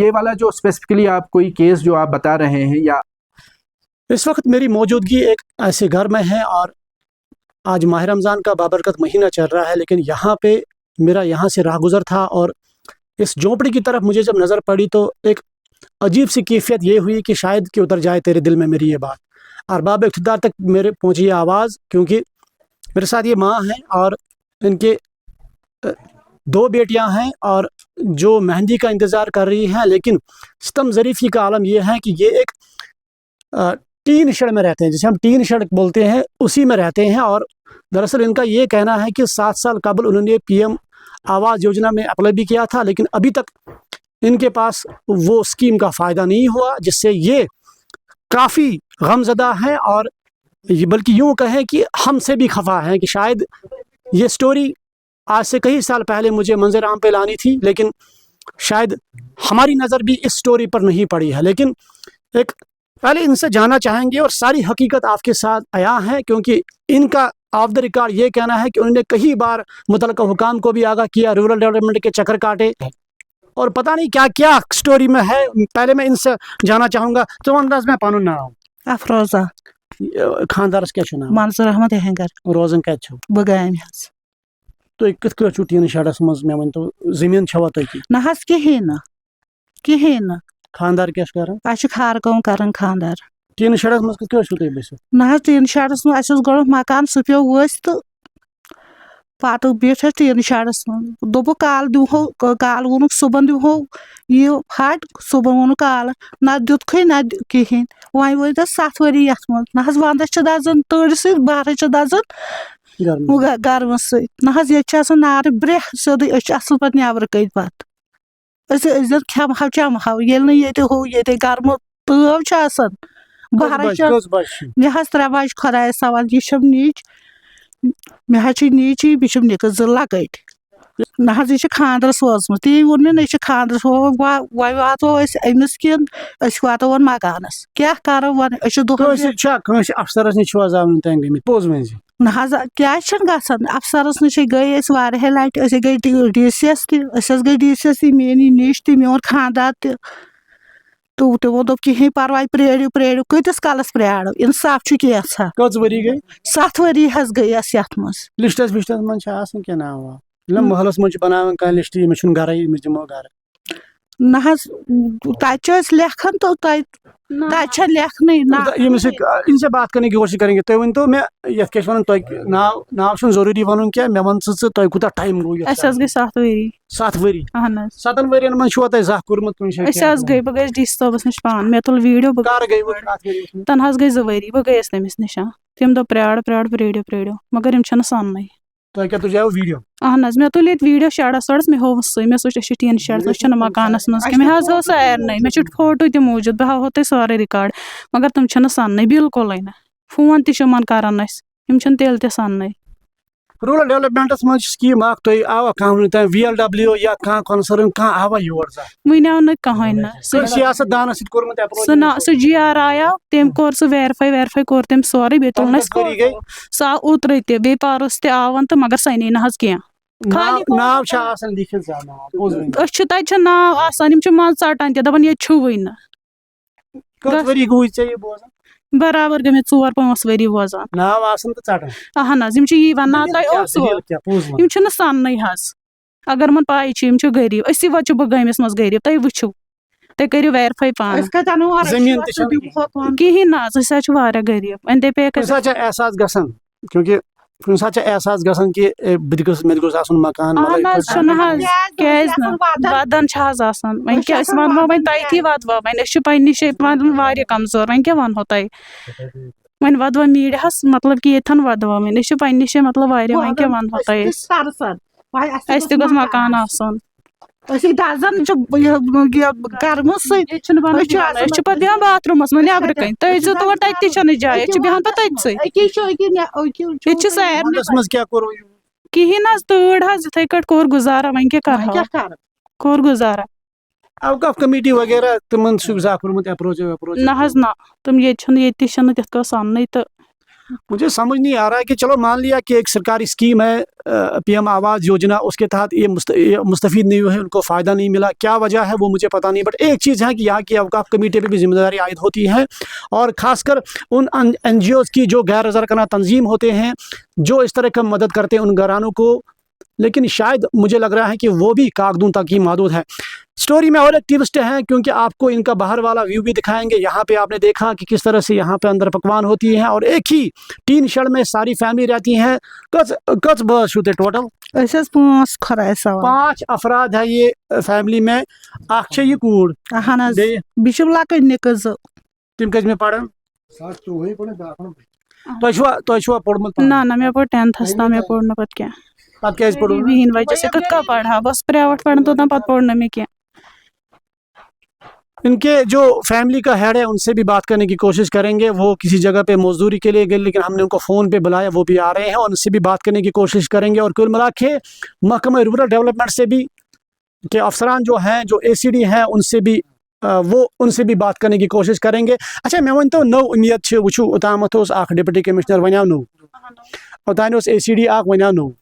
یہ والا جو اسپیسیفکلی آپ کوئی کیس جو آپ بتا رہے ہیں، یا اس وقت میری موجودگی ایک ایسے گھر میں ہے اور آج ماہ رمضان کا بابرکت مہینہ چل رہا ہے، لیکن یہاں پہ میرا یہاں سے راہ گزر تھا اور اس جھونپڑی کی طرف مجھے جب نظر پڑی تو ایک عجیب سی کیفیت یہ ہوئی کہ شاید کہ اتر جائے تیرے دل میں میری یہ بات، اور باب اقتدار تک میرے پہنچی یہ آواز، کیونکہ میرے ساتھ یہ ماں ہیں اور ان کے 2 بیٹیاں ہیں اور جو مہندی کا انتظار کر رہی ہیں، لیکن ستم ظریفی کا عالم یہ ہے کہ یہ ایک ٹین شیڈ میں رہتے ہیں، جسے ہم ٹین شیڈ بولتے ہیں، اسی میں رہتے ہیں، اور دراصل ان کا یہ کہنا ہے کہ 7 سال قبل انہوں نے پی ایم آواس یوجنا میں اپلائی بھی کیا تھا، لیکن ابھی تک ان کے پاس وہ اسکیم کا فائدہ نہیں ہوا، جس سے یہ کافی غم زدہ ہیں اور بلکہ یوں کہیں کہ ہم سے بھی خفا ہیں کہ شاید یہ سٹوری آج سے کئی سال پہلے مجھے منظر عام پہ لانی تھی، لیکن شاید ہماری نظر بھی اس سٹوری پر نہیں پڑی ہے۔ لیکن ایک پہلے ان سے جاننا چاہیں گے اور ساری حقیقت آپ کے ساتھ عیاں ہے، کیونکہ ان کا آف دا ریکارڈ یہ کہنا ہے کہ انہوں نے کئی بار متعلقہ حکام کو بھی آگاہ کیا، رورل ڈیولپمنٹ کے چکر کاٹے اور پتہ نہیں کیا کیا سٹوری میں ہے۔ پہلے میں ان سے جاننا چاہوں گا تو انداز میں پانون ناو افروزہ خاندارس کیا ناو؟ منظور احمد اہنگر روزان کت چھو؟ بگام حظ تُہۍ کِتھ کٔٹھۍ چھُو ٹیٖنہٕ شیڈس منٛز مےٚ ؤنۍتو زٔمیٖن چھوا تۄہہِ نہ حظ کِہیٖنۍ نہٕ خاندار کیٛاہ چھُ کران؟ اَسہِ چھُ کھارٕ کٲم کران خاندار۔ ٹیٖنہٕ شیڈس منٛز کِتھ کٔٹھۍ چھُو تُہۍ بٔسِتھ؟ نہ حظ ٹیٖن شیڈس منٛز اَسہِ اوس گۄڈٕ مکان سُہ پیوٚو ؤسۍ تہٕ پتہٕ بیٖٹھۍ أسۍ ٹیٖن شیڈس منٛز، دوٚپُکھ کالہٕ دِمہو، کالہٕ ووٚنُکھ صُبحن دِمہو یہِ پھٹ، صُبحن ووٚنُکھ کالہٕ، نہ دِتُکھٕے نہ کِہیٖنۍ۔ وۄنۍ وٲتۍ اَسہِ 7 ؤری یتھ منٛز، نہ حظ ونٛدس چھِ دزان تۭرِ سۭتۍ، بہرس چھِ دزان گرمہٕ سۭتۍ، نہ حظ ییٚتہِ چھِ آسان نارٕ برٛیٚہہ سیوٚدُے، أسۍ چھِ اصل پٲٹھۍ نیبرٕ کٔنۍ پتہٕ أسۍ زن کھٮ۪مہو چٮ۪مہو، ییٚلہِ نہٕ ییٚتہِ ہُہ ییٚتہِ گرمہٕ تٲو چھِ آسان بہرس چھِ مےٚ حظ 3 بچہٕ خۄدایس حوال، یہِ چھم نِچ، مےٚ حظ چھِ نِچی، بیٚیہِ چھِم نِکہٕ 2 لۄکٕٹۍ، نہ حظ یہِ چھِ خاندرس وٲژمٕژ، تی ووٚن مےٚ نہ یہِ چھِ خاندرس وۄنۍ واتو أسۍ أمِس کِنۍ أسۍ واتو وۄنۍ مکانس، کیٛاہ کرو وۄنۍ، أسۍ چھِ کٲنٛسہِ افسرس نِش چھِوا زانُن تانۍ گٔمٕتۍ؟ پوٚز ؤنۍ زِ نہ حظ کیٛازِ چھِنہٕ گژھان، افسرس نِش گٔے أسۍ واریاہہِ لٹہِ، أسۍ گٔے ڈی سی یس تہِ، أسۍ حظ گٔے ڈی سی یس تہِ، میٛٲنۍ یہِ نِچ تہِ، میون خاندار تہِ، تہٕ تِمو دوٚپ کِہیٖنۍ پرواے، پرٛٲرِو کۭتِس کالس پرٛارو، انصاف چھُ کینٛژھا۔ کٔژ ؤری گٔے؟ 7 ؤری حظ گٔے اَسہِ یتھ منٛز۔ لسٹس وسٹس منٛز چھِ آسان کینٛہہ ناو واو، ییٚلہِ محلس منٛز چھِ بناوان کانٛہہ لسٹ ییٚمِس چھُنہٕ گرے، أمِس دِمو گرٕ؟ نہ حظ تتہِ چھِ أسۍ لیکھان تہٕ تتہِ چھےٚ لیکھنٕے نہ۔ ان سے بات کرنے کی کوشش کریں گے، تُہۍ ؤنۍتو مےٚ یتھ کیٛاہ چھِ ونان، تۄہہِ ناو چھُنہٕ ضروٗری ونُن کینٛہہ، مےٚ ون ژٕ تۄہہِ کوٗتاہ ٹایم گوٚو؟ اَسہِ حظ گٔے 7 ؤری۔ 7 ؤری؟ اہن حظ۔ 7 ؤرین منٛز چھُوا تۄہہِ زانٛہہ کوٚرمُت کُنہِ جایہِ؟ أسۍ حظ گٔے، بہٕ گٔیَس ڈی سی صٲبس نِش پانہٕ، مےٚ تُل ویٖڈیو، کر گٔیوٕ؟ تن حظ گٔے 2 ؤری، بہٕ گٔیَس تٔمِس نِش، تٔمۍ دوٚپ پرٛٲرِو مگر یِم چھِنہٕ سننٕے۔ تۄہہِ کیٛاہ تُجیو ویٖڈیو؟ اہن حظ، مےٚ تُل ییٚتہِ ویٖڈیو شیڈس ویڈس، مےٚ ہووُس سُے، مےٚ سوٗنٛچ أسۍ چھِ ٹیٖن شیڈس، أسۍ چھِنہٕ مکانس منٛز کینٛہہ، مےٚ حظ ہٲو سارنٕے، مےٚ چھُ فوٹو تہِ موٗجوٗد، بہٕ ہاوہو تۄہہِ سورُے رِکاڈ، مگر تِم چھِنہٕ سننٕے بِلکُلٕے نہٕ، فون تہِ چھِ یِمن کران أسۍ، یِم چھِنہٕ تیٚلہِ تہِ سننٕے۔ روٗرل ڈیولپمنٹس منٛز چھِ سکیٖم اکھ، تۄہہِ آوا کانٛہہ وُنیُک تام VLW یا کانٛہہ کۄنسٲرٕن کانٛہہ آوا یور زانٛہہ؟ وُنہِ آو نہٕ کٕہٕنۍ نہٕ۔ سیاست دانس سۭتۍ کوٚرمُت ایپروچ؟ سُہ GR آیاو، تٔمۍ کوٚر سُہ ویرِفاے کوٚر تٔمۍ سورُے، بیٚیہِ تُلُن اَسہِ، سُہ آو اوترٕ تہِ، بیٚیہِ پرُس تہِ آون تہٕ مگر سنے نہٕ حظ کینٛہہ۔ ناو چھا آسان لیٖکھِتھ زانٛہہ؟ أسۍ چھِ تتہِ چھِ ناو آسان، یِم چھِ منٛزٕ ژٹان تہِ، دپان ییٚتہِ چھُوٕے نہٕ۔ کٔژ ؤری گوٚوُے ژےٚ یہِ بوزان؟ برابر گٔے مےٚ 4-5 ؤری بوزان۔ ناو آسان تہٕ ژٹان؟ اہن حظ، یِم چھِ یی ونان تۄہہِ اوسوٕ، یِم چھِنہٕ سننٕے حظ، اگر یِمن پاے چھِ یِم چھِ غریٖب، أسی وۄنۍ چھِ بُگٲمِس منٛز غریٖب، تُہۍ وٕچھِو، تُہۍ کٔرِو ویرِفاے پانہٕ، کِہیٖنۍ نہٕ حظ، أسۍ حظ چھِ واریاہ غریٖب، وۄنۍ دپے کُنہِ ساتہٕ چھا احساس گژھان، کیونکہِ کُنہِ ساتہٕ چھِ احساس گژھان کہِ بہٕ تہِ گوٚژھ، مےٚ تہِ گوٚژھ آسُن مکان؟ اہن حظ چھُنہٕ حظ، کیازِ نہٕ، ودان چھِ حظ آسان، وۄنۍ کیٛاہ أسۍ ونہو وۄنۍ تۄہہِ ودوا، وۄنۍ أسۍ چھِ پننہِ جایہِ واریاہ کمزور، وۄنۍ کیٛاہ ونہو تۄہہِ، وۄنۍ ودوا میٖڈیاہس، مطلب کہِ ییٚتھن ودوا وۄنۍ، أسۍ چھِ پننہِ جایہِ مطلب واریاہ، وۄنۍ کیٛاہ ونہو تۄہہِ أسۍ، اَسہِ تہِ گوٚژھ مکان آسُن، أسۍ دزان چھِ گرمہٕ سۭتۍ، أسۍ چھِ پتہٕ بیٚہوان باتھ روٗمس منٛز نیبرٕ کَنۍ، تُہۍ أژِو تور تتہِ تہِ چھنہٕ جاے، أسۍ چھِ بیٚہوان پتہٕ تٔتھۍ ییٚتہِ چھِ سارنٕے کِہیٖنۍ حظ، تۭر حظ، یِتھٕے کٲٹھۍ کوٚر گُزارا، وۄنۍ کیٛاہ کرہو، کوٚر گُزارا۔ اوقاف کمیٹی وغیرہ تِمن چھُکھ زانٛہہ کوٚرمُت ایپروچ ویپروچ؟ نہ حظ نہ، تِم ییٚتہِ چھِنہٕ تِتھ کٲٹھۍ سننٕے تہٕ मुझे समझ नहीं आ रहा है कि चलो मान लिया कि एक सरकारी स्कीम है पीएम आवास योजना, उसके तहत ये मुस्तफीद नहीं हुए, उनको फ़ायदा नहीं मिला, क्या वजह है वो मुझे पता नहीं। बट एक चीज़ है कि यहाँ की अवकाफ कमेटी पे भी जिम्मेदारी आयद होती है, और ख़ासकर उन NGOs की जो गैर रज़ाकाना तंजीम होते हैं जो इस तरह का मदद करते हैं उन घरानों को, लेकिन शायद मुझे लग रहा है कि वो भी कागदों तक ही महदूद है। स्टोरी में और एक ट्विस्ट है, क्योंकि आपको इनका बाहर वाला व्यू भी दिखाएंगे। यहाँ पे आपने देखा कि किस तरह से यहाँ पे अंदर पकवान होती है, और एक ही टीन शेड में सारी फैमिली रहती है। कच बस होते टोटल 5 खराय सवाल 5 अफराद है ये फैमिली में। अख ये कूड़ अहन हज बिशु लकट निकज तिम कज में पढ़न तो पढ़मुत ना ना मैं 10th ना मैं पढ़ना पत क्या पत क्या पढ़ो विहीन वजह से कत का पढ़ा बस प्राइवेट पढ़न तो पत पढ़ना में क्या। इनके जो फैमिली का हेड है उनसे भी बात करने की कोशिश करेंगे। वो किसी जगह पे मजदूरी के लिए गए, लेकिन हमने उनको फ़ोन पे बुलाया, वो भी आ रहे हैं, और उनसे भी बात करने की कोशिश करेंगे। और कुल मिला के महकमा रूरल डेवलपमेंट से भी के अफसरान जो हैं, जो ACD हैं, उनसे भी बात करने की कोशिश करेंगे। अच्छा मैं वन तो नौ उम्मीद वो ओतामत डिप्टी कमिश्नर वनाव नो ओतान ACD वनाव नो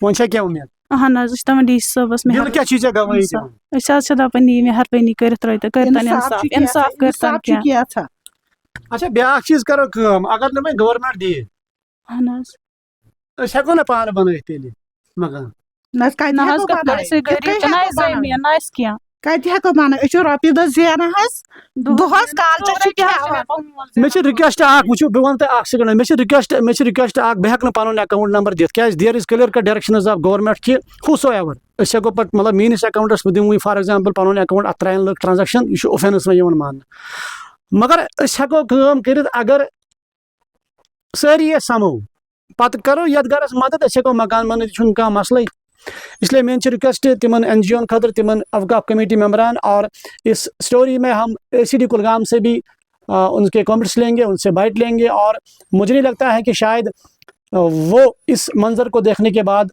वन क्या उम्मीद अहन हज तम डी सबस में क्या चीज़ गवाही अस दपन नी मेहरबानी कर इंसाफ कर क्या था। अच्छा ब्याक चीज करो काम, अगर नमें गवर्नमेंट दी अहन हज अस हेको ना पान बनइथ तेल मकान न का ना हज का से गरीब ना जमीन ना इस क्या कत हेको बन अस रॉपी द जेना हज दोहस काल छ क्या मे रिक्वेस्ट आक वो बह वन तक सेकंड मे रिक्वेस्ट आक बह हेक पन अकाउंट नंबर दिख क्या there is clear cut directions of government कि हुसो एवर अस हेको पत मतलब मीनिस अकाउंटस दिमु फॉर एग्जांपल पन अकाउंट अत त्रायन लोग ट्रांजैक्शन यह ऑफेंस में यवन मान, मगर अस हेको काम करित अगर सारी समो पत करो यथ गरस मदद अस हेको मकान बनत छुन का मसले। इसलिए मेन रिक्वेस्ट तिमन NGO खतर तिमन अवकाफ कमेटी मेंबरान, और इस स्टोरी में हम ACD कुलगाम से भी उनके कमेंट्स लेंगे, उनसे बाइट लेंगे। और मुझे नहीं लगता है कि शायद वो इस मंज़र को देखने के बाद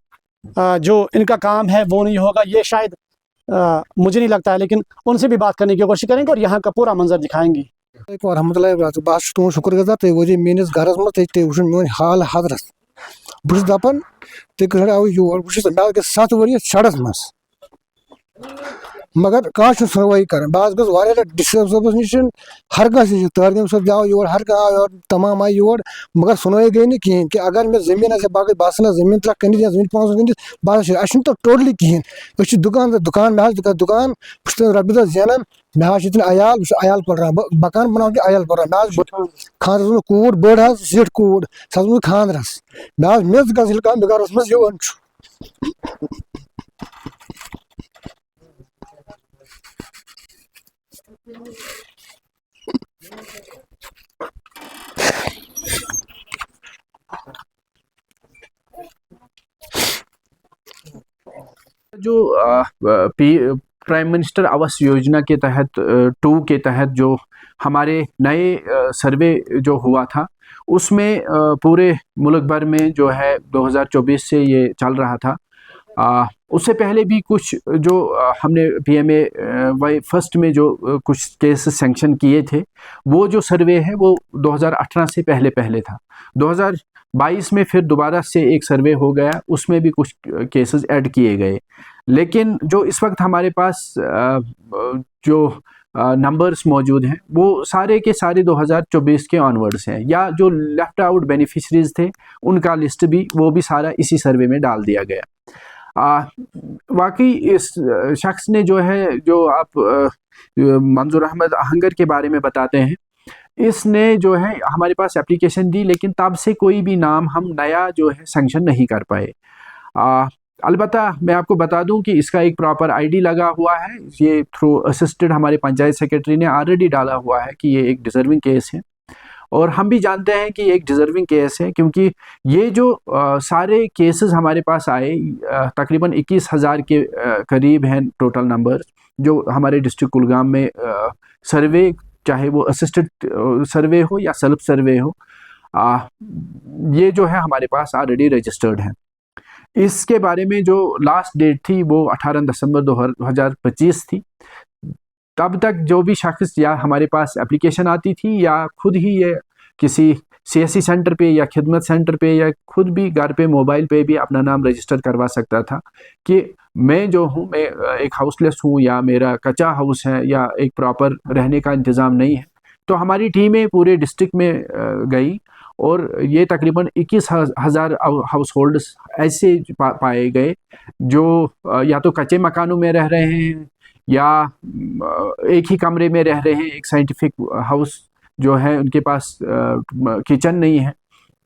जो इनका काम है वो नहीं होगा, ये शायद मुझे नहीं लगता है, लेकिन उनसे भी बात करने की कोशिश करेंगे और यहाँ का पूरा मंजर दिखाएंगे। बस तुम शुक्रगुजार तुम वो मेस घर मज तुम मोन हाल हजरत बहुत दपान तुम आव योर मे गए 7 वरी शड़स मज, मगर कह सुनवाई कर बस गई डिस्ट्रिक्ट सबस नश हर कह तारगम सब आव योर हर कह तमाम आए योर, मगर सुनवाई गई नी कहें कि अगर मे जमीन बाकी बस जमीन तक कनित या जमीन 5 कनित बस तो टोटली कहें दुकान मे दुकान बस रपी दह जेनान मे अयाल अयाल पढ़ मकान बना के अयाल पढ़ मे खानदर कूड़ बड़ सीट कूड़ सो खानदरस मे मेज गल मे गरस मज यवन जो प्राइम मिनिस्टर आवास योजना के तहत 2 के तहत जो हमारे नए सर्वे जो हुआ था, उसमें पूरे मुल्क भर में जो है 2024 से ये चल रहा था। उससे पहले भी कुछ जो हमने PMAY फर्स्ट में जो कुछ केस सैंक्शन किए थे, वो जो सर्वे है वो 2018 से पहले था। 2022 में फिर दोबारा से एक सर्वे हो गया, उसमें भी कुछ केसेस ऐड किए गए। लेकिन जो इस वक्त हमारे पास जो नंबर्स मौजूद हैं वो सारे के सारे 2024 के ऑनवर्ड्स हैं, या जो लेफ्ट आउट बेनिफिशरीज थे उनका लिस्ट भी वो भी सारा इसी सर्वे में डाल दिया गया। वाकई इस शख्स ने जो है, जो आप मंजूर अहमद आहंगर के बारे में बताते हैं, इसने जो है हमारे पास एप्लीकेशन दी, लेकिन तब से कोई भी नाम हम नया जो है सैंक्शन नहीं कर पाए। अलबत्ता मैं आपको बता दूं कि इसका एक प्रॉपर ID लगा हुआ है, ये थ्रू असिस्टेड हमारे पंचायत सेक्रेटरी ने ऑलरेडी डाला हुआ है कि ये एक डिज़र्विंग केस है, और हम भी जानते हैं कि एक डिज़र्विंग केस है, क्योंकि ये जो सारे केसेस हमारे पास आए तकरीबन 21,000 के करीब हैं टोटल नंबर, जो हमारे डिस्ट्रिक्ट कुलगाम में सर्वे, चाहे वो असिस्टेड सर्वे हो या सेल्फ सर्वे हो, ये जो है हमारे पास ऑलरेडी रजिस्टर्ड है। इसके बारे में जो लास्ट डेट थी वो 18 दिसंबर 2025 थी। तब तक जो भी शख्स या हमारे पास एप्लीकेशन आती थी या खुद ही ये किसी CSC सेंटर पे या खिदमत सेंटर पे या खुद भी घर पे मोबाइल पे भी अपना नाम रजिस्टर करवा सकता था कि मैं जो हूँ, मैं एक हाउसलेस हूँ या मेरा कच्चा हाउस है या एक प्रॉपर रहने का इंतज़ाम नहीं है। तो हमारी टीमें पूरे डिस्ट्रिक्ट में गई और ये तकरीबन 21,000 हाउस होल्ड्स ऐसे पाए गए जो या तो कच्चे मकानों में रह रहे हैं या एक ही कमरे में रह रहे हैं, एक साइंटिफिक हाउस जो है उनके पास किचन नहीं है।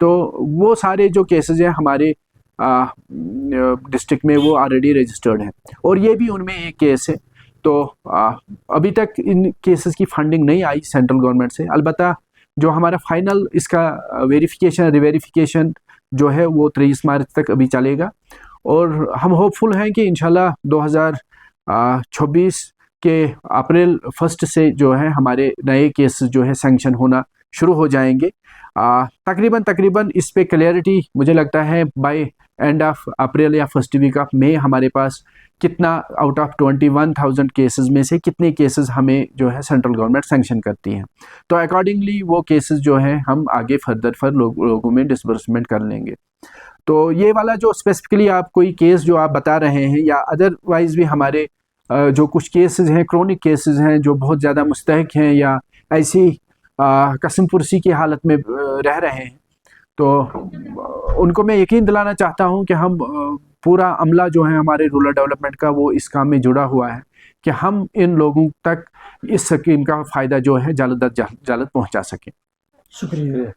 तो वो सारे जो केसेस हैं हमारे डिस्ट्रिक्ट में वो ऑलरेडी रजिस्टर्ड हैं और ये भी उनमें एक केस है। तो अभी तक इन केसेस की फंडिंग नहीं आई सेंट्रल गवर्नमेंट से। अलबत्ता जो हमारा फाइनल इसका वेरिफिकेशन रिवेरिफिकेशन जो है वो 23 मार्च तक अभी चलेगा और हम होपफुल हैं कि इंशाल्लाह 2026 के अप्रैल 1 से जो है हमारे नए केसेस जो है सैंक्शन होना शुरू हो जाएंगे। तकरीबन इस पे क्लियरिटी मुझे लगता है बाय एंड ऑफ अप्रैल या फर्स्ट वीक ऑफ मई हमारे पास कितना आउट ऑफ 21,000 केसेस में से कितने केसेस हमें जो है सेंट्रल गवर्नमेंट सैंक्शन करती हैं। तो अकॉर्डिंगली वो केसेस जो हैं हम आगे फर्दर लोगों में डिसबर्समेंट कर लेंगे। तो ये वाला जो स्पेसिफिकली आप कोई केस जो आप बता रहे हैं या अदरवाइज भी हमारे जो कुछ केसेस हैं, क्रोनिक केसेस हैं जो बहुत ज़्यादा मुस्तहक हैं या ऐसी कसम पुरसी की हालत में रह रहे हैं, तो उनको मैं यकीन दिलाना चाहता हूं कि हम पूरा अमला जो है हमारे रूरल डेवलपमेंट का वो इस काम में जुड़ा हुआ है कि हम इन लोगों तक इस स्कीम का फ़ायदा जो है जल्द अज जल्द पहुंचा सकें। शुक्रिया।